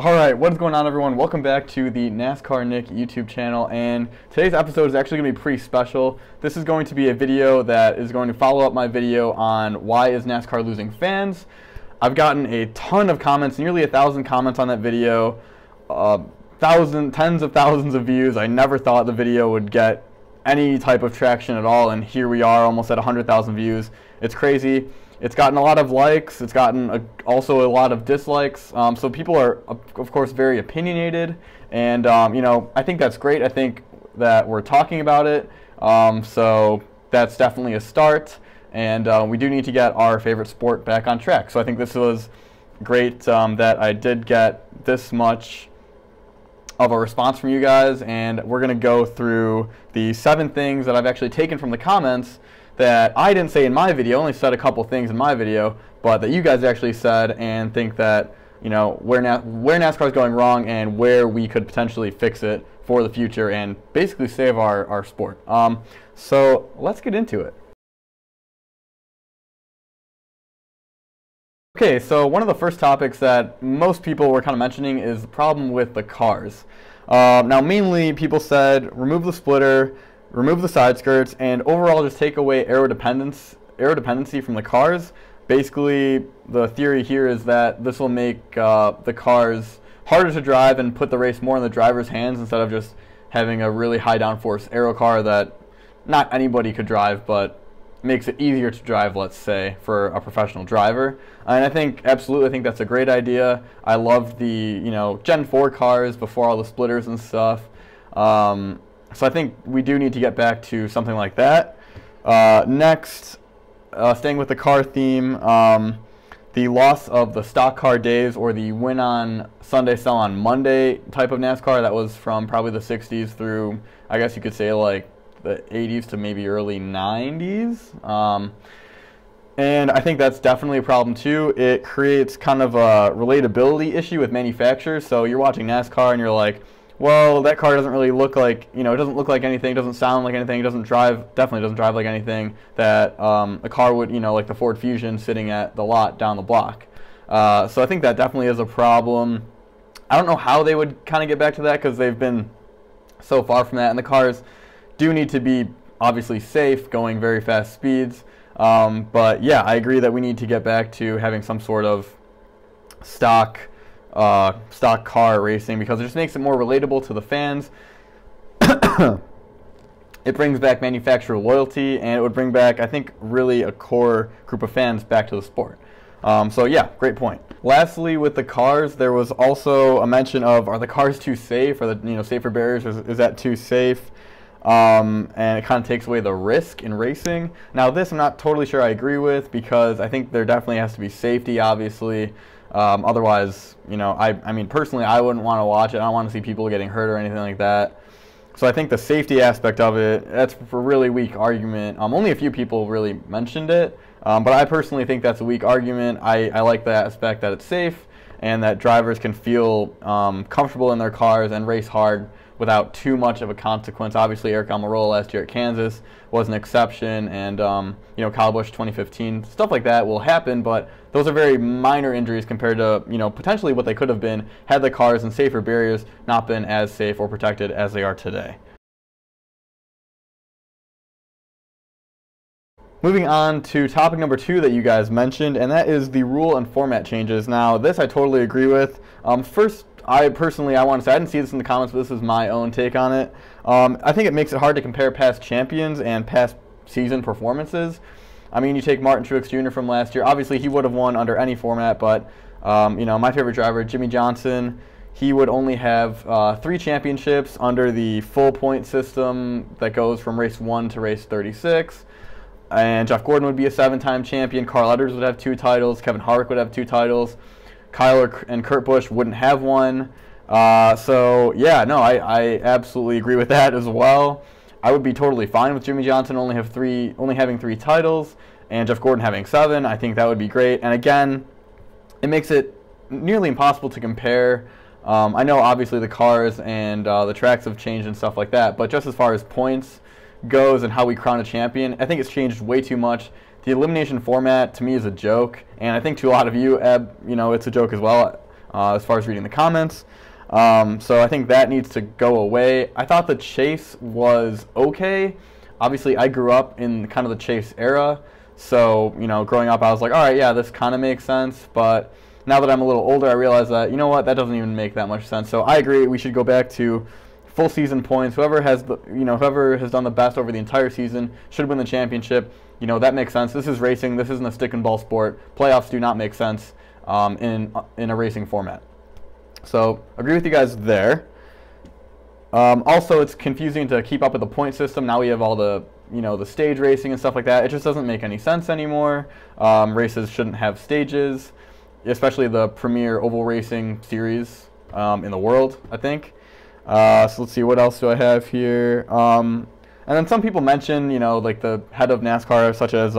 Alright, what's going on, everyone? Welcome back to the NASCAR Nick YouTube channel, and today's episode is actually going to be pretty special. This is going to be a video that is going to follow up my video on why is NASCAR losing fans. I've gotten a ton of comments, nearly 1,000 comments on that video, tens of thousands of views. I never thought the video would get any type of traction at all, and here we are almost at 100,000 views. It's crazy. It's gotten a lot of likes. It's gotten also a lot of dislikes. So people are, of course, very opinionated, and I think that's great. I think that we're talking about it. So that's definitely a start, and we do need to get our favorite sport back on track. So I think this was great that I did get this much of a response from you guys, and we're going to go through the 7 things that I've actually taken from the comments that I didn't say in my video. I only said a couple things in my video, but that you guys actually said, and think that, where NASCAR is going wrong and where we could potentially fix it for the future and basically save our sport. So let's get into it. Okay, so one of the first topics that most people were kind of mentioning is the problem with the cars. Now, mainly people said remove the splitter, remove the side skirts, and overall just take away aerodependency from the cars. Basically, the theory here is that this will make the cars harder to drive and put the race more in the driver's hands instead of just having a really high downforce aero car that not anybody could drive, but makes it easier to drive, let's say, for a professional driver. And I think, absolutely, I think that's a great idea. I loved the, Gen 4 cars before all the splitters and stuff. So I think we do need to get back to something like that. Next, staying with the car theme, the loss of the stock car days, or the win on Sunday, sell on Monday type of NASCAR. That was from probably the 60s through, I guess you could say, like the 80s to maybe early 90s. And I think that's definitely a problem too. It creates kind of a relatability issue with manufacturers. So you're watching NASCAR and you're like, well, that car doesn't really look like, it doesn't look like anything, doesn't sound like anything, definitely doesn't drive like anything that a car would, like the Ford Fusion sitting at the lot down the block. So I think that definitely is a problem. I don't know how they would kind of get back to that, because they've been so far from that, and the cars do need to be obviously safe, going very fast speeds. But yeah, I agree that we need to get back to having some sort of stock car racing, because it just makes it more relatable to the fans. It brings back manufacturer loyalty, and it would bring back, I think, really a core group of fans back to the sport. So yeah, great point. Lastly, with the cars, there was also a mention of, are the cars too safe? Are the safer barriers, is that too safe? And it kind of takes away the risk in racing. Now, this I'm not totally sure I agree with, because I think there definitely has to be safety, obviously. Otherwise, I mean, personally, I wouldn't want to watch it. I don't want to see people getting hurt or anything like that. So I think the safety aspect of it, that's a really weak argument. Only a few people really mentioned it, but I personally think that's a weak argument. I like the aspect that it's safe and that drivers can feel comfortable in their cars and race hard without too much of a consequence. Obviously, Eric Almirola last year at Kansas was an exception, and Kyle Busch 2015, stuff like that will happen, but those are very minor injuries compared to potentially what they could have been had the cars and safer barriers not been as safe or protected as they are today. Moving on to topic number 2 that you guys mentioned, and that is the rule and format changes. Now, this I totally agree with. First, I want to say, I didn't see this in the comments, but this is my own take on it. I think it makes it hard to compare past champions and past season performances. I mean, you take Martin Truex Jr. from last year. Obviously, he would have won under any format, but my favorite driver, Jimmy Johnson, he would only have 3 championships under the full point system that goes from race 1 to race 36. And Jeff Gordon would be a 7-time champion. Carl Edwards would have 2 titles. Kevin Harvick would have 2 titles. Kyle and Kurt Busch wouldn't have one. So yeah, no, I absolutely agree with that as well. I would be totally fine with Jimmy Johnson only having 3 titles, and Jeff Gordon having 7. I think that would be great. And again, it makes it nearly impossible to compare. I know obviously the cars and the tracks have changed and stuff like that, but just as far as points goes and how we crown a champion, I think it's changed way too much. The elimination format to me is a joke, and I think to a lot of you, Eb, it's a joke as well. as far as reading the comments. So I think that needs to go away. I thought the chase was okay. Obviously, I grew up in kind of the chase era. So, you know, growing up, I was like, all right, yeah, this kind of makes sense. But now that I'm a little older, I realize that, you know what, that doesn't even make that much sense. So I agree, we should go back to full season points. Whoever has whoever has done the best over the entire season should win the championship. You know, that makes sense. This is racing. This isn't a stick and ball sport. Playoffs do not make sense in a racing format. So agree with you guys there. Also, it's confusing to keep up with the point system. Now we have all the the stage racing and stuff like that. It just doesn't make any sense anymore. Races shouldn't have stages, especially the premier oval racing series in the world, I think. So let's see, what else do I have here? And then some people mention, like the head of NASCAR, such as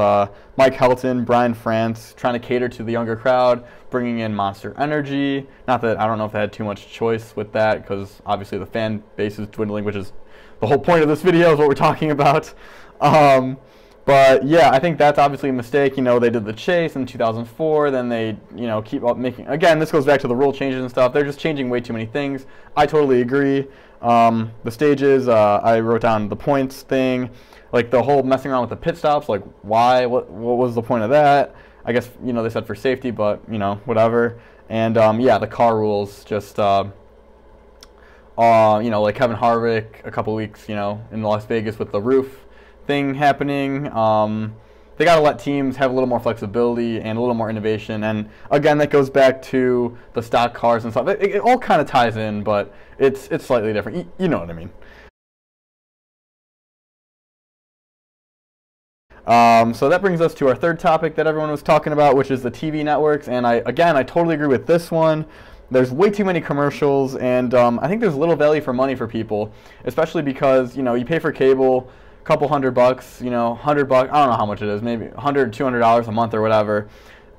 Mike Helton, Brian France, trying to cater to the younger crowd, bringing in Monster Energy. Not that I don't know if they had too much choice with that, because obviously the fan base is dwindling, which is the whole point of this video, is what we're talking about. But yeah, I think that's obviously a mistake. They did the chase in 2004, then they, keep up making, again, this goes back to the rule changes and stuff. They're just changing way too many things. I totally agree. The stages, I wrote down the points thing, like the whole messing around with the pit stops, like why, what was the point of that? I guess, they said for safety, but, whatever. And, yeah, the car rules, just, like Kevin Harvick a couple weeks, in Las Vegas with the roof thing happening. They got to let teams have a little more flexibility and a little more innovation. And again, that goes back to the stock cars and stuff. It all kind of ties in, but it's slightly different. You know what I mean. So that brings us to our third topic that everyone was talking about, which is the TV networks. And I totally agree with this one. There's way too many commercials, and I think there's little value for money for people, especially because, you pay for cable, couple $100, $100, I don't know how much it is, maybe $100, $200 a month or whatever,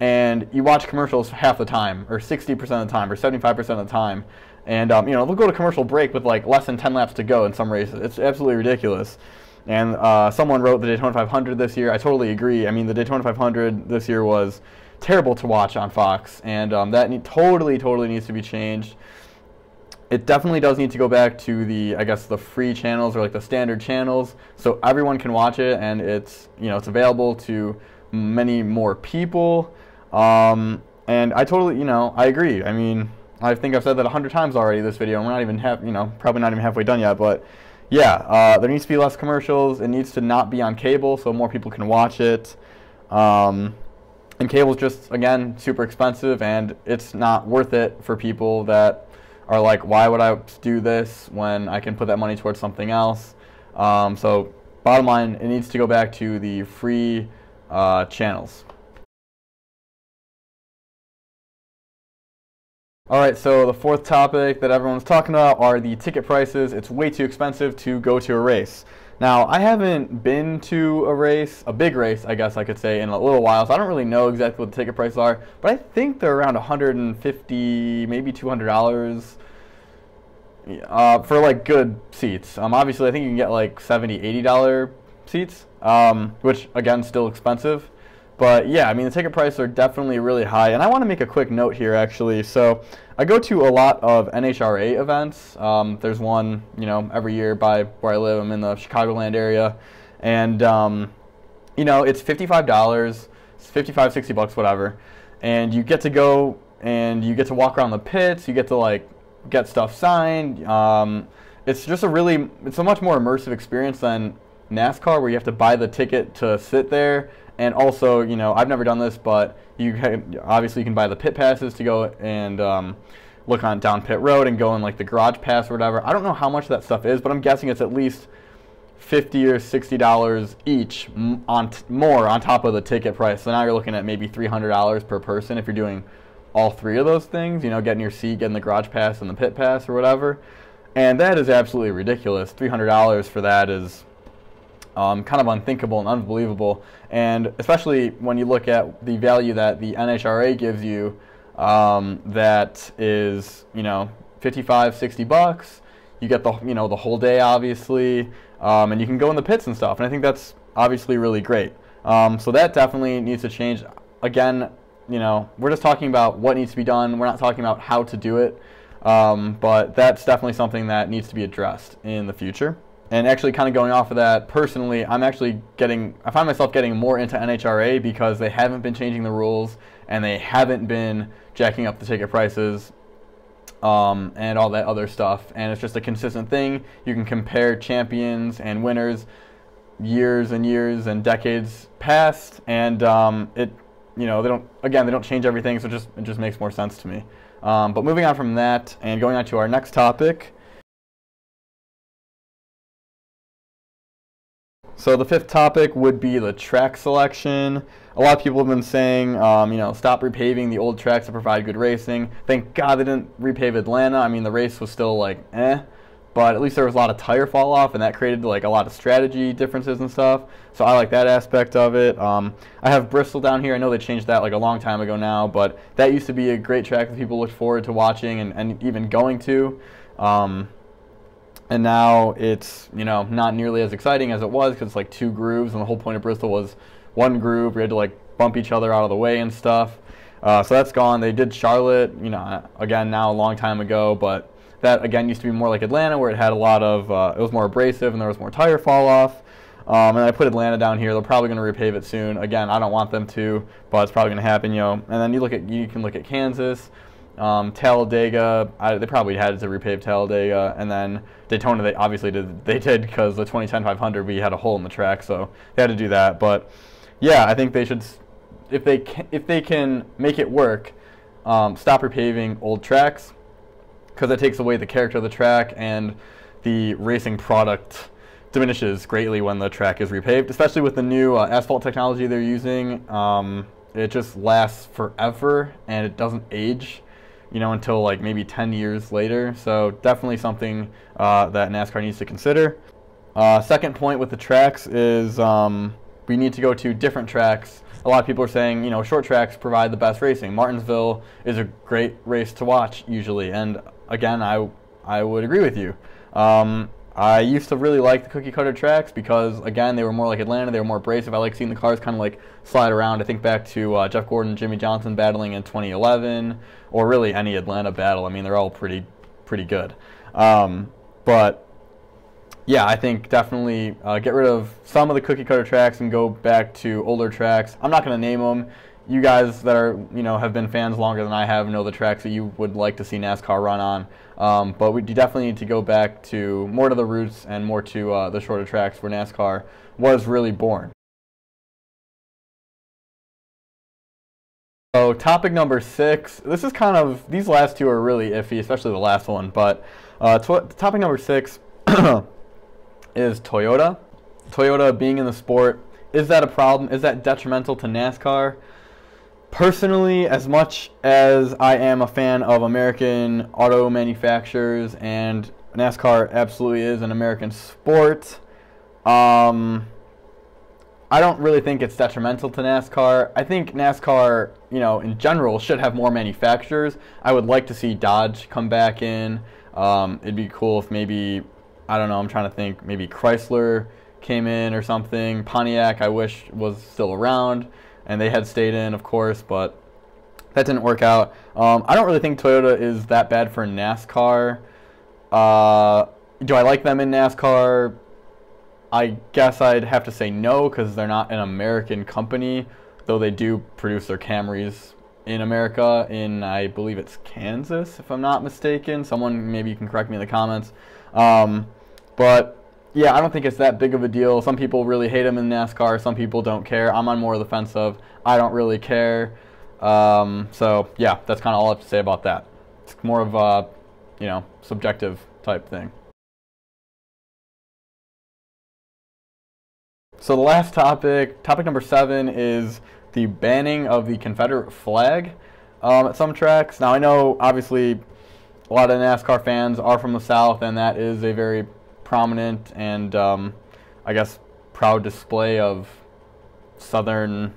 and you watch commercials half the time, or 60% of the time, or 75% of the time, and they'll go to commercial break with like less than 10 laps to go in some races. It's absolutely ridiculous. And someone wrote the Daytona 500 this year. I totally agree. I mean, the Daytona 500 this year was terrible to watch on Fox, and that totally needs to be changed. It definitely does need to go back to the, I guess, the free channels, or like the standard channels, so everyone can watch it, and it's it's available to many more people. And I totally, I agree. I mean, I think I've said that 100 times already this video, and we're not even probably not even halfway done yet. But yeah, there needs to be less commercials. It needs to not be on cable, so more people can watch it. And cable's just, again, super expensive, and it's not worth it for people that are like, why would I do this when I can put that money towards something else? So bottom line, it needs to go back to the free channels. Alright, so the fourth topic that everyone's talking about are the ticket prices. It's way too expensive to go to a race. Now, I haven't been to a race, a big race, I guess I could say, in a little while, so I don't really know exactly what the ticket prices are, but I think they're around $150, maybe $200 for like good seats. Obviously, I think you can get like $70, $80 seats, which again, still expensive. But yeah, I mean, the ticket prices are definitely really high. And I want to make a quick note here, actually. So I go to a lot of NHRA events. There's one, every year by where I live. I'm in the Chicagoland area. And, it's $55, it's $55, $60, whatever. And you get to go and you get to walk around the pits. You get to, like, get stuff signed. It's just it's a much more immersive experience than NASCAR, where you have to buy the ticket to sit there. And also, I've never done this, but obviously you can buy the pit passes to go and look down pit road and go in like the garage pass or whatever. I don't know how much that stuff is, but I'm guessing it's at least $50 or $60 each more on top of the ticket price. So now you're looking at maybe $300 per person if you're doing all three of those things, getting your seat, getting the garage pass and the pit pass or whatever. And that is absolutely ridiculous. $300 for that is kind of unthinkable and unbelievable. And especially when you look at the value that the NHRA gives you, that is, $55, $60. You get the, the whole day, obviously, and you can go in the pits and stuff. And I think that's obviously really great. So that definitely needs to change. Again, we're just talking about what needs to be done. We're not talking about how to do it. But that's definitely something that needs to be addressed in the future. And actually kind of going off of that, personally, I find myself getting more into NHRA because they haven't been changing the rules and they haven't been jacking up the ticket prices and all that other stuff. And it's just a consistent thing. You can compare champions and winners years and years and decades past, and they don't change everything, so it just makes more sense to me. But moving on from that and going on to our next topic. So the fifth topic would be the track selection. A lot of people have been saying, stop repaving the old tracks that provide good racing. Thank God they didn't repave Atlanta. I mean, the race was still like, but at least there was a lot of tire fall off, and that created like a lot of strategy differences and stuff. So I like that aspect of it. I have Bristol down here. I know they changed that like a long time ago now, but that used to be a great track that people looked forward to watching and even going to. And now it's, not nearly as exciting as it was because it's like 2 grooves, and the whole point of Bristol was 1 groove. We had to like bump each other out of the way and stuff. So that's gone. They did Charlotte, again now a long time ago, but that again used to be more like Atlanta, where it had a lot of, it was more abrasive and there was more tire fall off. And I put Atlanta down here. They're probably going to repave it soon. Again, I don't want them to, but it's probably going to happen, And then you can look at Kansas. Talladega, they probably had to repave Talladega, and then Daytona, they obviously did because the 2010 500 we had a hole in the track, so they had to do that. But yeah, I think they should, if they can make it work, stop repaving old tracks, because that takes away the character of the track, and the racing product diminishes greatly when the track is repaved, especially with the new asphalt technology they're using. It just lasts forever and it doesn't age, until like maybe 10 years later. So definitely something that NASCAR needs to consider. Second point with the tracks is we need to go to different tracks. A lot of people are saying, short tracks provide the best racing. Martinsville is a great race to watch usually, and again, I would agree with you. I used to really like the cookie cutter tracks because, again, they were more like Atlanta. They were more abrasive. I like seeing the cars kind of like slide around. I think back to Jeff Gordon and Jimmy Johnson battling in 2011, or really any Atlanta battle. I mean, they're all pretty good. But yeah, I think definitely get rid of some of the cookie cutter tracks and go back to older tracks. I'm not going to name them. You guys that are, have been fans longer than I have know the tracks that you would like to see NASCAR run on. But we definitely need to go back to more to the roots and more to the shorter tracks where NASCAR was really born. So topic number 6, this is these last 2 are really iffy, especially the last one. But topic number 6 is Toyota. Toyota being in the sport, is that a problem? Is that detrimental to NASCAR? Personally, as much as I am a fan of American auto manufacturers, and NASCAR absolutely is an American sport, I don't really think it's detrimental to NASCAR. I think NASCAR, in general, should have more manufacturers. I would like to see Dodge come back in. It'd be cool if maybe, I don't know, I'm trying to think, maybe Chrysler came in or something. Pontiac, I wish, was still around, and they had stayed in, of course, but that didn't work out. I don't really think Toyota is that bad for NASCAR. Do I like them in NASCAR? I guess I'd have to say no, because they're not an American company, though they do produce their Camrys in America, in, I believe it's Kansas, if I'm not mistaken. Someone maybe can correct me in the comments. But yeah, I don't think it's that big of a deal. Some people really hate them in NASCAR. Some people don't care. I'm on more of the fence of I don't really care. So yeah, that's kind of all I have to say about that. It's more of a, subjective type thing. So the last topic number 7, is the banning of the Confederate flag at some tracks. Now I know obviously a lot of NASCAR fans are from the South, and that is a very prominent and I guess proud display of Southern,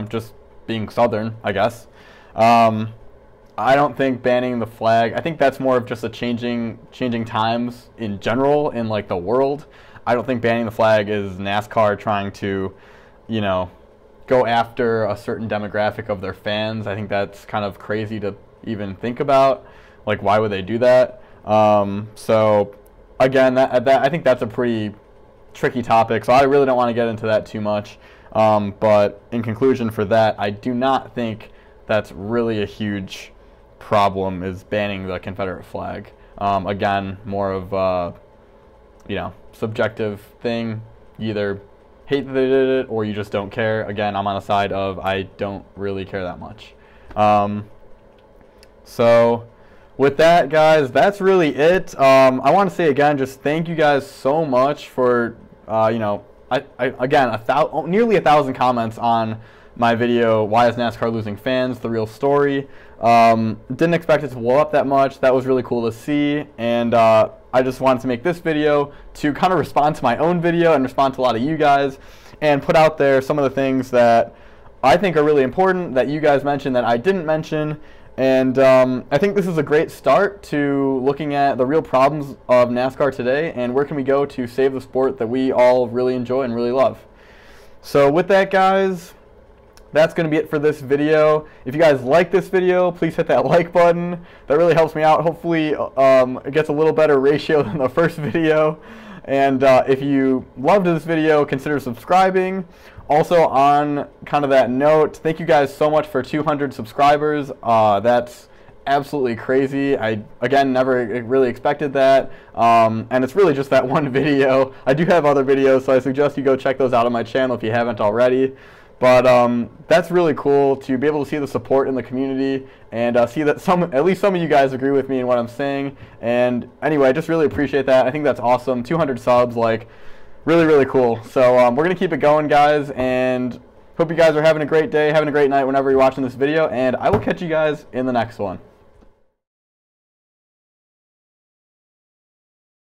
just being Southern, I guess. I don't think banning the flag, I think that's more of just a changing times in general in like the world. I don't think banning the flag is NASCAR trying to, go after a certain demographic of their fans. I think that's kind of crazy to even think about. Like, why would they do that? So again, I think that's a pretty tricky topic, so I really don't want to get into that too much. But in conclusion for that, I do not think that's really a huge problem, is banning the Confederate flag. Again, more of a, subjective thing. You either hate that they did it or you just don't care. Again, I'm on the side of I don't really care that much. So with that, guys, that's really it. I want to say again, just thank you guys so much for, again, nearly 1,000 comments on my video, Why is NASCAR Losing Fans? The Real Story. Didn't expect it to blow up that much. That was really cool to see, and I just wanted to make this video to kind of respond to my own video and respond to a lot of you guys and put out there some of the things that I think are really important that you guys mentioned that I didn't mention. And I think this is a great start to looking at the real problems of NASCAR today and where can we go to save the sport that we all really enjoy and really love. So with that, guys, that's going to be it for this video. If you guys like this video, please hit that like button. That really helps me out. Hopefully it gets a little better ratio than the first video. And if you loved this video, consider subscribing. Also, on kind of that note, thank you guys so much for 200 subscribers. That's absolutely crazy. I, again, never really expected that. And it's really just that one video. I do have other videos, so I suggest you go check those out on my channel if you haven't already. But that's really cool to be able to see the support in the community and see that at least some of you guys agree with me in what I'm saying. And anyway, I just really appreciate that. I think that's awesome. 200 subs, like, really, really cool. So we're going to keep it going, guys, and hope you guys are having a great day, having a great night whenever you're watching this video, and I will catch you guys in the next one.